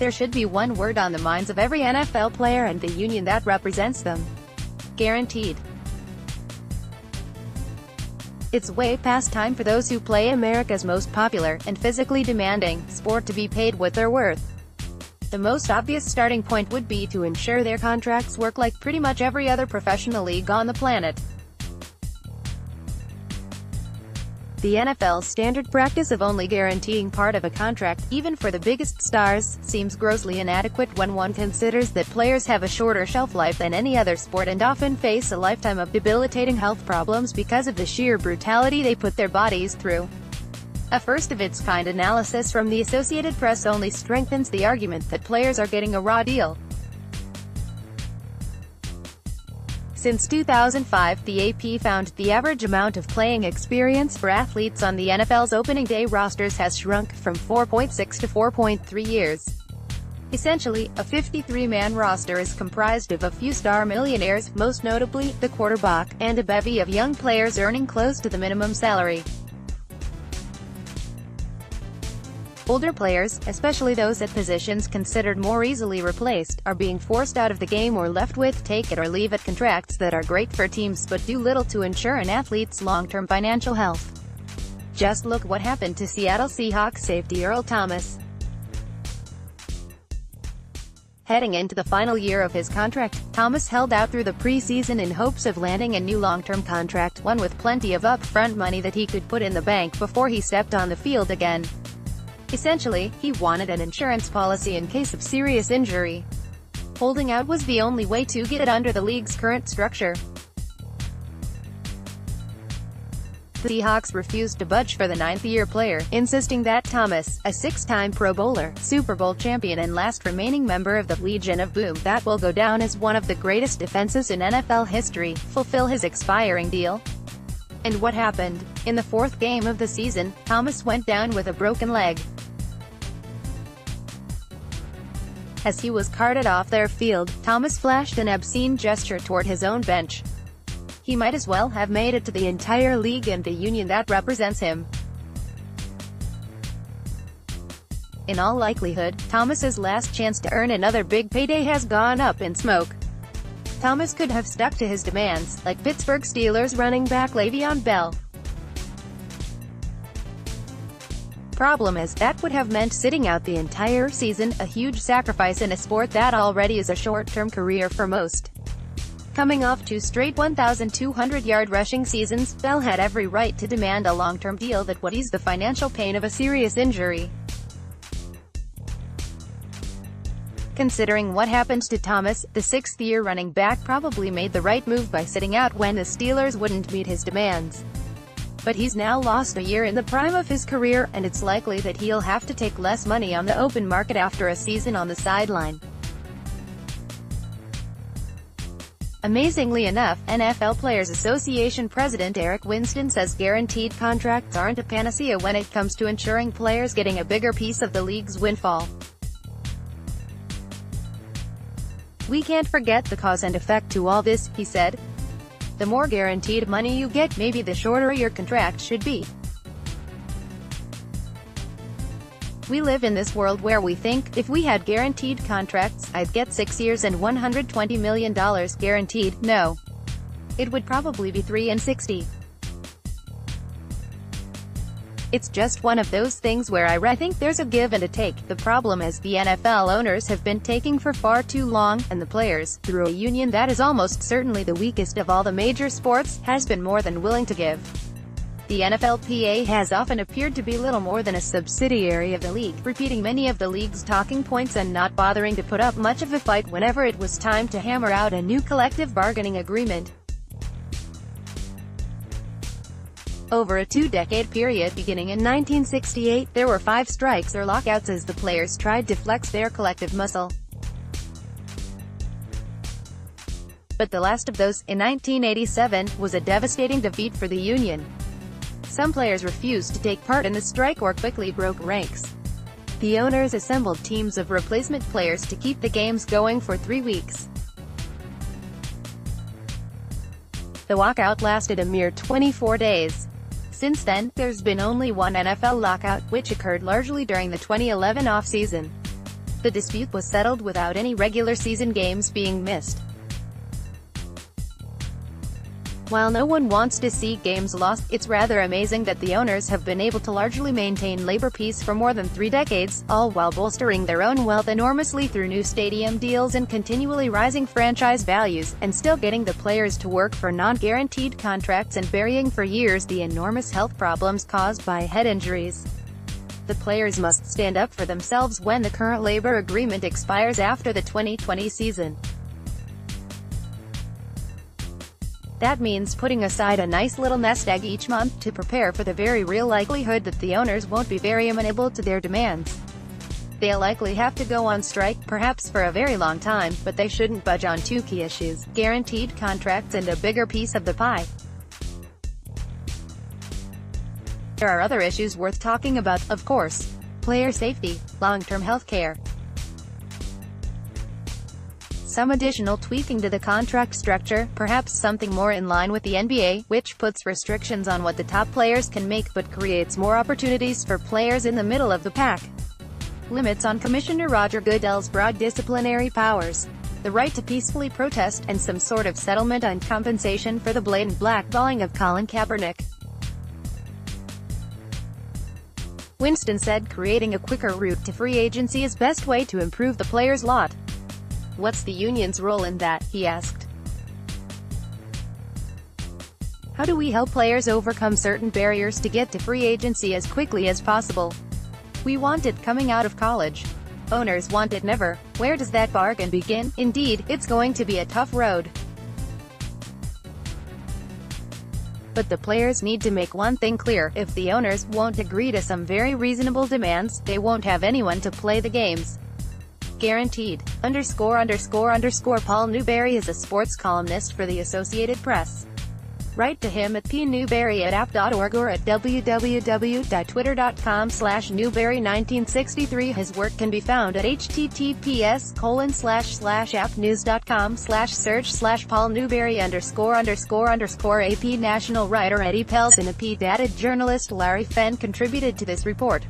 there should be one word on the minds of every NFL player and the union that represents them: guaranteed. It's way past time for those who play America's most popular, and physically demanding, sport to be paid what they're worth. The most obvious starting point would be to ensure their contracts work like pretty much every other professional league on the planet. The NFL's standard practice of only guaranteeing part of a contract, even for the biggest stars, seems grossly inadequate when one considers that players have a shorter shelf life than any other sport and often face a lifetime of debilitating health problems because of the sheer brutality they put their bodies through. A first-of-its-kind analysis from the Associated Press only strengthens the argument that players are getting a raw deal. Since 2005, the AP found the average amount of playing experience for athletes on the NFL's opening day rosters has shrunk from 4.6 to 4.3 years. Essentially, a 53-man roster is comprised of a few star millionaires, most notably, the quarterback, and a bevy of young players earning close to the minimum salary. Older players, especially those at positions considered more easily replaced, are being forced out of the game or left with take-it-or-leave-it contracts that are great for teams but do little to ensure an athlete's long-term financial health. Just look what happened to Seattle Seahawks safety Earl Thomas. Heading into the final year of his contract, Thomas held out through the preseason in hopes of landing a new long-term contract, one with plenty of upfront money that he could put in the bank before he stepped on the field again. Essentially, he wanted an insurance policy in case of serious injury. Holding out was the only way to get it under the league's current structure. The Seahawks refused to budge for the ninth-year player, insisting that Thomas, a six-time Pro Bowler, Super Bowl champion and last remaining member of the Legion of Boom, that will go down as one of the greatest defenses in NFL history, fulfill his expiring deal. And what happened? In the fourth game of the season, Thomas went down with a broken leg. As he was carted off their field, Thomas flashed an obscene gesture toward his own bench. He might as well have made it to the entire league and the union that represents him. In all likelihood, Thomas's last chance to earn another big payday has gone up in smoke. Thomas could have stuck to his demands, like Pittsburgh Steelers running back Le'Veon Bell. Problem is, that would have meant sitting out the entire season, a huge sacrifice in a sport that already is a short-term career for most. Coming off 2 straight 1,200-yard rushing seasons, Bell had every right to demand a long-term deal that would ease the financial pain of a serious injury. Considering what happened to Thomas, the sixth-year running back probably made the right move by sitting out when the Steelers wouldn't meet his demands. But he's now lost a year in the prime of his career, and it's likely that he'll have to take less money on the open market after a season on the sideline. Amazingly enough, NFL Players Association President Eric Winston says guaranteed contracts aren't a panacea when it comes to ensuring players getting a bigger piece of the league's windfall. "We can't forget the cause and effect to all this," he said. "The more guaranteed money you get, maybe the shorter your contract should be. We live in this world where we think, if we had guaranteed contracts, I'd get 6 years and $120 million guaranteed. No. It would probably be 3 and 60. It's just one of those things where I think there's a give and a take. The problem is the NFL owners have been taking for far too long, and the players, through a union that is almost certainly the weakest of all the major sports, has been more than willing to give. The NFLPA has often appeared to be little more than a subsidiary of the league, repeating many of the league's talking points and not bothering to put up much of a fight whenever it was time to hammer out a new collective bargaining agreement. Over a 2-decade period beginning in 1968, there were 5 strikes or lockouts as the players tried to flex their collective muscle. But the last of those, in 1987, was a devastating defeat for the union. Some players refused to take part in the strike or quickly broke ranks. The owners assembled teams of replacement players to keep the games going for 3 weeks. The walkout lasted a mere 24 days. Since then, there's been only one NFL lockout, which occurred largely during the 2011 off-season. The dispute was settled without any regular season games being missed. While no one wants to see games lost, it's rather amazing that the owners have been able to largely maintain labor peace for more than 3 decades, all while bolstering their own wealth enormously through new stadium deals and continually rising franchise values, and still getting the players to work for non-guaranteed contracts and burying for years the enormous health problems caused by head injuries. The players must stand up for themselves when the current labor agreement expires after the 2020 season. That means putting aside a nice little nest egg each month to prepare for the very real likelihood that the owners won't be very amenable to their demands. They'll likely have to go on strike, perhaps for a very long time, but they shouldn't budge on 2 key issues: guaranteed contracts and a bigger piece of the pie. There are other issues worth talking about, of course. Player safety, long-term health care, some additional tweaking to the contract structure, perhaps something more in line with the NBA, which puts restrictions on what the top players can make but creates more opportunities for players in the middle of the pack. Limits on Commissioner Roger Goodell's broad disciplinary powers, the right to peacefully protest, and some sort of settlement on compensation for the blatant blackballing of Colin Kaepernick. Winston said creating a quicker route to free agency is best way to improve the players' lot. What's the union's role in that, he asked. How do we help players overcome certain barriers to get to free agency as quickly as possible? We want it coming out of college. Owners want it never. Where does that bargain begin? Indeed, it's going to be a tough road. But the players need to make one thing clear: if the owners won't agree to some very reasonable demands, they won't have anyone to play the games. Guaranteed. ____ Paul Newberry is a sports columnist for the Associated Press. Write to him at pnewberry@app.org or at www.twitter.com/newberry1963. His work can be found at https://appnews.com/search/Paul Newberry____ AP national writer Eddie Pelson, AP dated journalist Larry Fenn contributed to this report.